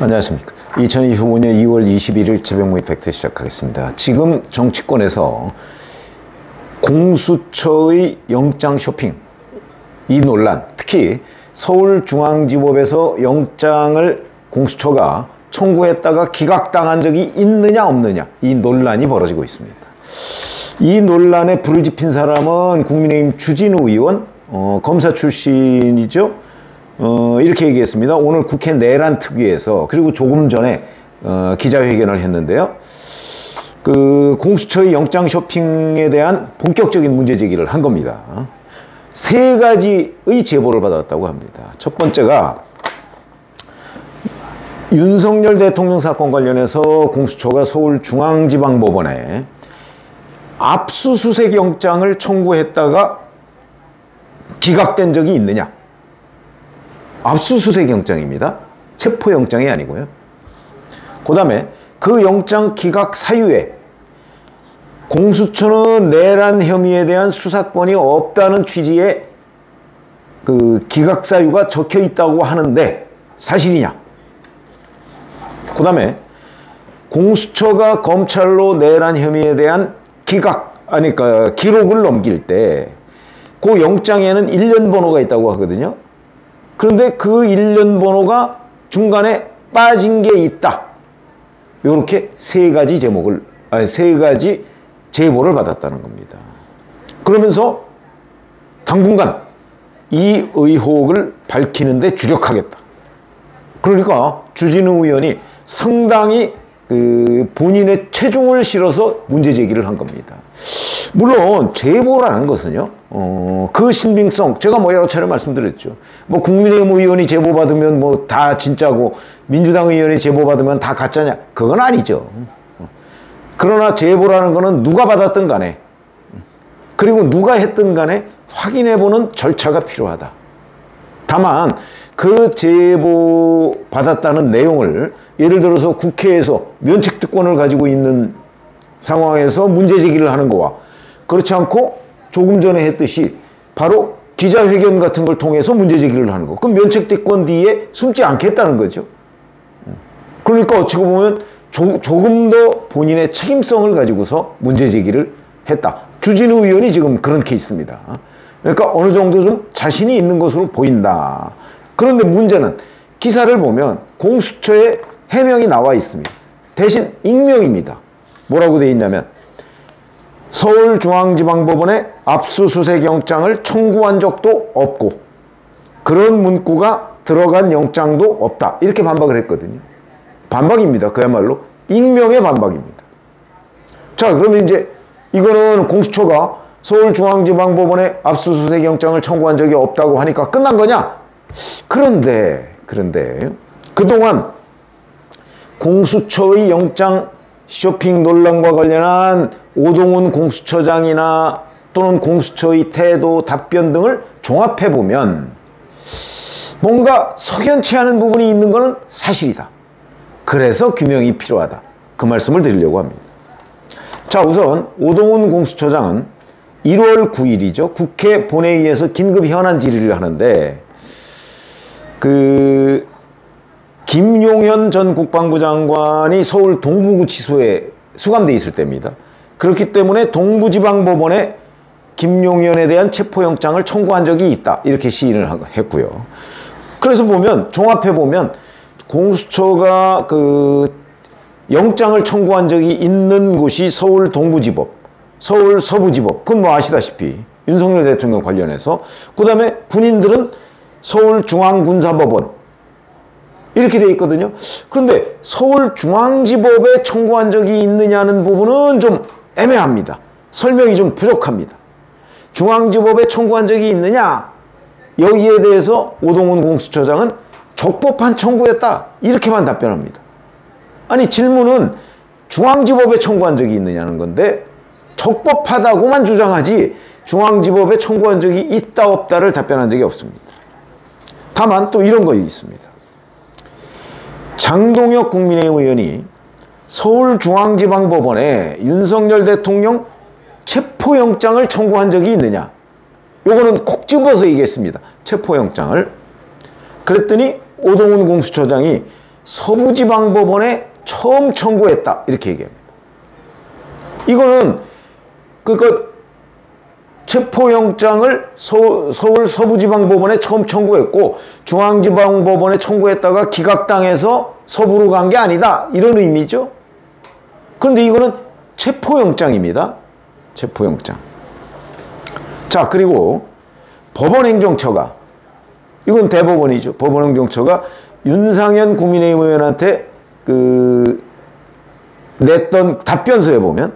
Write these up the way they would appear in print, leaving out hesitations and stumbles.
안녕하십니까. 2025년 2월 21일 새벽모의 팩트 시작하겠습니다. 지금 정치권에서 공수처의 영장 쇼핑, 이 논란, 특히 서울중앙지법에서 영장을 공수처가 청구했다가 기각당한 적이 있느냐 없느냐, 이 논란이 벌어지고 있습니다. 이 논란에 불을 지핀 사람은 국민의힘 주진우 의원, 검사 출신이죠. 이렇게 얘기했습니다. 오늘 국회 내란 특위에서, 그리고 조금 전에 기자회견을 했는데요. 그 공수처의 영장 쇼핑에 대한 본격적인 문제 제기를 한 겁니다. 세 가지의 제보를 받았다고 합니다. 첫 번째가 윤석열 대통령 사건 관련해서 공수처가 서울중앙지방법원에 압수수색 영장을 청구했다가 기각된 적이 있느냐. 압수수색 영장입니다. 체포영장이 아니고요. 그 다음에 그 영장 기각 사유에 공수처는 내란 혐의에 대한 수사권이 없다는 취지의 그 기각 사유가 적혀 있다고 하는데 사실이냐. 그 다음에 공수처가 검찰로 내란 혐의에 대한 그러니까 기록을 넘길 때 그 영장에는 1년 번호가 있다고 하거든요. 그런데 그 1년 번호가 중간에 빠진 게 있다. 이렇게 세 가지 제보를 받았다는 겁니다. 그러면서 당분간 이 의혹을 밝히는데 주력하겠다. 그러니까 주진우 의원이 상당히 본인의 체중을 실어서 문제 제기를 한 겁니다. 물론 제보라는 것은요, 그 신빙성, 제가 여러 차례 말씀드렸죠. 국민의힘 의원이 제보받으면 다 진짜고 민주당 의원이 제보받으면 다 가짜냐? 그건 아니죠. 그러나 제보라는 거는 누가 받았든 간에, 그리고 누가 했든 간에 확인해보는 절차가 필요하다. 다만 그 제보 받았다는 내용을 예를 들어서 국회에서 면책특권을 가지고 있는 상황에서 문제 제기를 하는 거와, 그렇지 않고 조금 전에 했듯이 바로 기자회견 같은 걸 통해서 문제 제기를 하는 거. 그럼 면책특권 뒤에 숨지 않겠다는 거죠. 그러니까 어찌 보면 조금 더 본인의 책임성을 가지고서 문제 제기를 했다. 주진우 의원이 지금 그런 케이스입니다. 그러니까 어느 정도 좀 자신이 있는 것으로 보인다. 그런데 문제는 기사를 보면 공수처에 해명이 나와 있습니다. 대신 익명입니다. 뭐라고 되어 있냐면 서울중앙지방법원에 압수수색 영장을 청구한 적도 없고 그런 문구가 들어간 영장도 없다. 이렇게 반박을 했거든요. 반박입니다. 그야말로 익명의 반박입니다. 자, 그러면 이제 이거는 공수처가 서울중앙지방법원에 압수수색 영장을 청구한 적이 없다고 하니까 끝난 거냐? 그런데 그동안 공수처의 영장 쇼핑 논란과 관련한 오동훈 공수처장이나 또는 공수처의 태도, 답변 등을 종합해보면 뭔가 석연치 않은 부분이 있는 것은 사실이다. 그래서 규명이 필요하다. 그 말씀을 드리려고 합니다. 자, 우선 오동훈 공수처장은 1월 9일이죠. 국회 본회의에서 긴급 현안 질의를 하는데 김용현 전 국방부 장관이 서울 동부구치소에 수감돼 있을 때입니다. 그렇기 때문에 동부지방법원에 김용현에 대한 체포영장을 청구한 적이 있다. 이렇게 시인을 했고요. 그래서 종합해보면 공수처가 영장을 청구한 적이 있는 곳이 서울 동부지법, 서울 서부지법, 그건 아시다시피 윤석열 대통령 관련해서, 그 다음에 군인들은 서울중앙군사법원, 이렇게 돼 있거든요. 그런데 서울중앙지법에 청구한 적이 있느냐는 부분은 좀 애매합니다. 설명이 좀 부족합니다. 중앙지법에 청구한 적이 있느냐? 여기에 대해서 오동훈 공수처장은 적법한 청구였다. 이렇게만 답변합니다. 아니, 질문은 중앙지법에 청구한 적이 있느냐는 건데 적법하다고만 주장하지 중앙지법에 청구한 적이 있다 없다를 답변한 적이 없습니다. 다만 또 이런 거 있습니다. 장동혁 국민의힘 의원이 서울중앙지방법원에 윤석열 대통령 체포영장을 청구한 적이 있느냐. 요거는 콕 집어서 얘기했습니다. 체포영장을. 그랬더니 오동훈 공수처장이 서부지방법원에 처음 청구했다. 이렇게 얘기합니다. 이거는 그러니까 체포영장을 서울 서부지방법원에 처음 청구했고 중앙지방법원에 청구했다가 기각당해서 서부로 간 게 아니다. 이런 의미죠. 그런데 이거는 체포영장입니다. 체포영장. 자, 그리고 법원행정처가, 이건 대법원이죠. 법원행정처가 윤상현 국민의힘 의원한테 냈던 답변서에 보면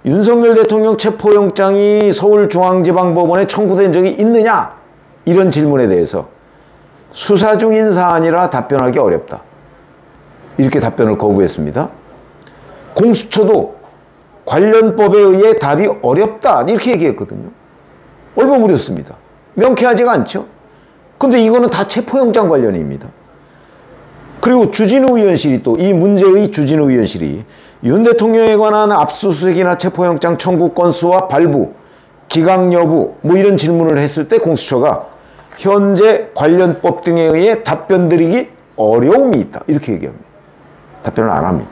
윤석열 대통령 체포영장이 서울중앙지방법원에 청구된 적이 있느냐? 이런 질문에 대해서 수사 중인 사안이라 답변하기 어렵다. 이렇게 답변을 거부했습니다. 공수처도 관련 법에 의해 답이 어렵다. 이렇게 얘기했거든요. 얼버무렸습니다. 명쾌하지가 않죠. 근데 이거는 다 체포영장 관련입니다. 그리고 주진우 의원실이 또 이 문제의 주진우 의원실이 윤 대통령에 관한 압수수색이나 체포영장 청구 건수와 발부, 기각 여부 뭐 이런 질문을 했을 때 공수처가 현재 관련 법 등에 의해 답변 드리기 어려움이 있다. 이렇게 얘기합니다. 답변을 안 합니다.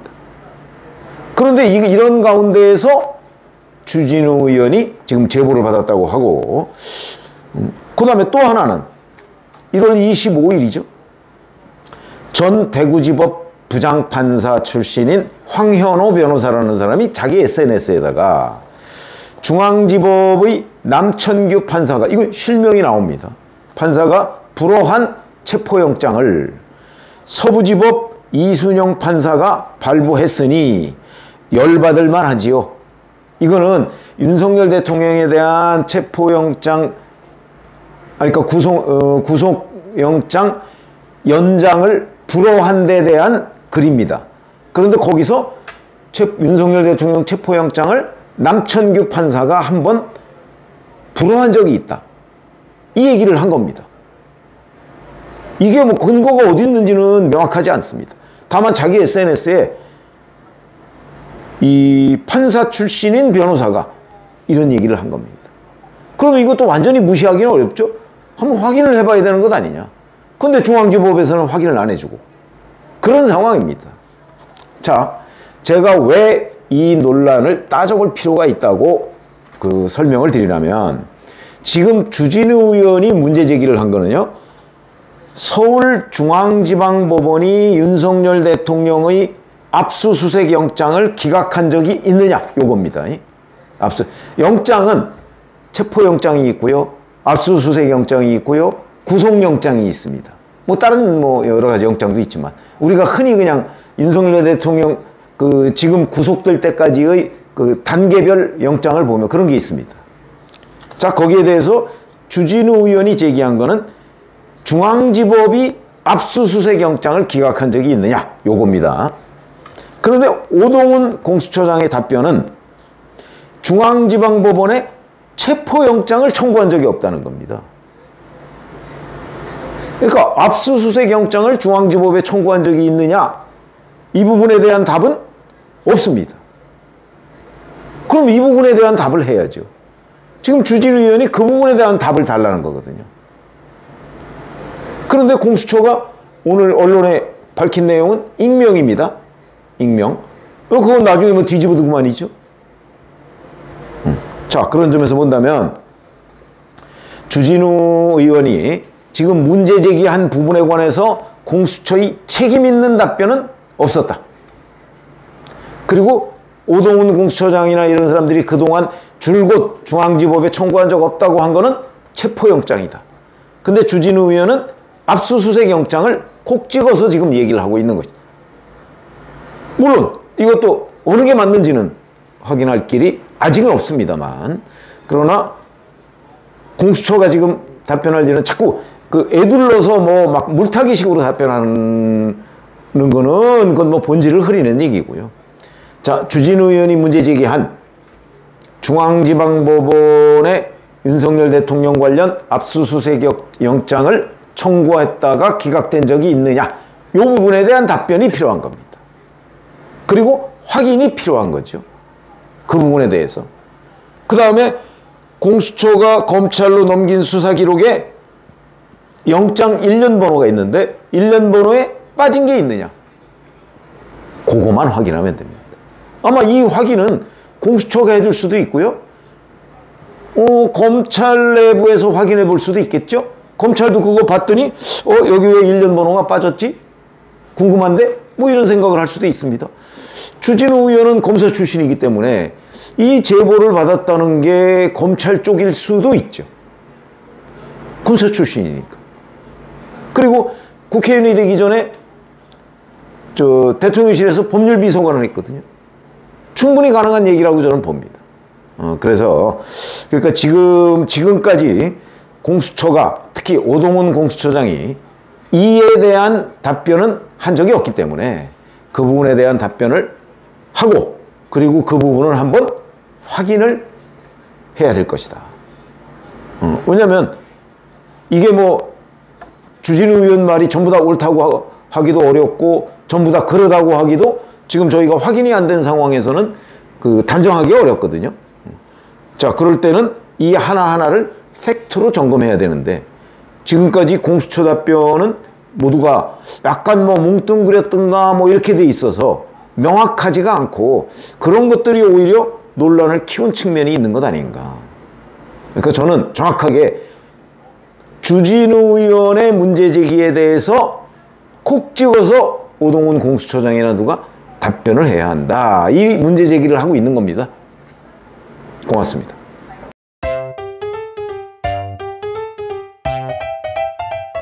그런데 이런 가운데에서 주진우 의원이 지금 제보를 받았다고 하고 그 다음에 또 하나는 1월 25일이죠. 전 대구지법 부장판사 출신인 황현호 변호사라는 사람이 자기 SNS에다가 중앙지법의 남천규 판사가, 이거 실명이 나옵니다. 판사가 불허한 체포영장을 서부지법 이순영 판사가 발부했으니 열받을 만하지요. 이거는 윤석열 대통령에 대한 체포영장, 그러니까 구속영장 연장을 불허한 데 대한 글입니다. 그런데 거기서 윤석열 대통령 체포영장을 남천규 판사가 한번 불허한 적이 있다. 이 얘기를 한 겁니다. 이게 뭐 근거가 어디 있는지는 명확하지 않습니다. 다만 자기 SNS에 이 판사 출신인 변호사가 이런 얘기를 한 겁니다. 그러면 이것도 완전히 무시하기는 어렵죠? 한번 확인을 해봐야 되는 것 아니냐. 근데 중앙지법에서는 확인을 안 해주고 그런 상황입니다. 자, 제가 왜 이 논란을 따져볼 필요가 있다고 설명을 드리려면 지금 주진우 의원이 문제 제기를 한 거는요. 서울중앙지방법원이 윤석열 대통령의 압수수색 영장을 기각한 적이 있느냐 요겁니다. 영장은 체포영장이 있고요. 압수수색 영장이 있고요. 구속영장이 있습니다. 뭐 다른 여러 가지 영장도 있지만 우리가 흔히 그냥 윤석열 대통령 지금 구속될 때까지의 단계별 영장을 보면 그런 게 있습니다. 자, 거기에 대해서 주진우 의원이 제기한 거는 중앙지법이 압수수색 영장을 기각한 적이 있느냐 요겁니다. 그런데 오동훈 공수처장의 답변은 중앙지방법원에 체포영장을 청구한 적이 없다는 겁니다. 그러니까 압수수색 영장을 중앙지법에 청구한 적이 있느냐? 이 부분에 대한 답은 없습니다. 그럼 이 부분에 대한 답을 해야죠. 지금 주진우 의원이 그 부분에 대한 답을 달라는 거거든요. 그런데 공수처가 오늘 언론에 밝힌 내용은 익명입니다. 익명. 그건 나중에 뭐 뒤집어도 그만이죠. 자, 그런 점에서 본다면 주진우 의원이 지금 문제 제기한 부분에 관해서 공수처의 책임 있는 답변은 없었다. 그리고 오동훈 공수처장이나 이런 사람들이 그동안 줄곧 중앙지법에 청구한 적 없다고 한 거는 체포영장이다. 근데 주진우 의원은 압수수색 영장을 콕 찍어서 지금 얘기를 하고 있는 것이다. 물론 이것도 어느 게 맞는지는 확인할 길이 아직은 없습니다만, 그러나 공수처가 지금 답변할 일은 자꾸 애둘러서 뭐 막 물타기식으로 답변하는 거는 그건 뭐 본질을 흐리는 얘기고요. 자, 주진우 의원이 문제 제기한 중앙지방법원에 윤석열 대통령 관련 압수수색 영장을 청구했다가 기각된 적이 있느냐, 이 부분에 대한 답변이 필요한 겁니다. 그리고 확인이 필요한 거죠. 그 부분에 대해서. 그 다음에 공수처가 검찰로 넘긴 수사 기록에 영장 1년 번호가 있는데 1년 번호에 빠진 게 있느냐, 그거만 확인하면 됩니다. 아마 이 확인은 공수처가 해줄 수도 있고요. 검찰 내부에서 확인해 볼 수도 있겠죠. 검찰도 그거 봤더니 여기 왜 1년 번호가 빠졌지? 궁금한데? 뭐 이런 생각을 할 수도 있습니다. 주진우 의원은 검사 출신이기 때문에 이 제보를 받았다는 게 검찰 쪽일 수도 있죠. 검사 출신이니까. 그리고 국회의원이 되기 전에 대통령실에서 법률비서관을 했거든요. 충분히 가능한 얘기라고 저는 봅니다. 그러니까 지금까지 공수처가, 특히 오동훈 공수처장이 이에 대한 답변은 한 적이 없기 때문에 그 부분에 대한 답변을 하고, 그리고 그 부분을 한번 확인을 해야 될 것이다. 왜냐하면 이게 뭐 주진우 의원 말이 전부 다 옳다고 하기도 어렵고 전부 다 그러다고 하기도 지금 저희가 확인이 안 된 상황에서는 단정하기 어렵거든요. 자, 그럴 때는 이 하나하나를 팩트로 점검해야 되는데, 지금까지 공수처 답변은 모두가 약간 뭐 뭉뚱그렸던가 뭐 이렇게 돼 있어서 명확하지가 않고, 그런 것들이 오히려 논란을 키운 측면이 있는 것 아닌가. 그러니까 저는 정확하게 주진우 의원의 문제 제기에 대해서 콕 찍어서 오동훈 공수처장이나 누가 답변을 해야 한다, 이 문제 제기를 하고 있는 겁니다. 고맙습니다.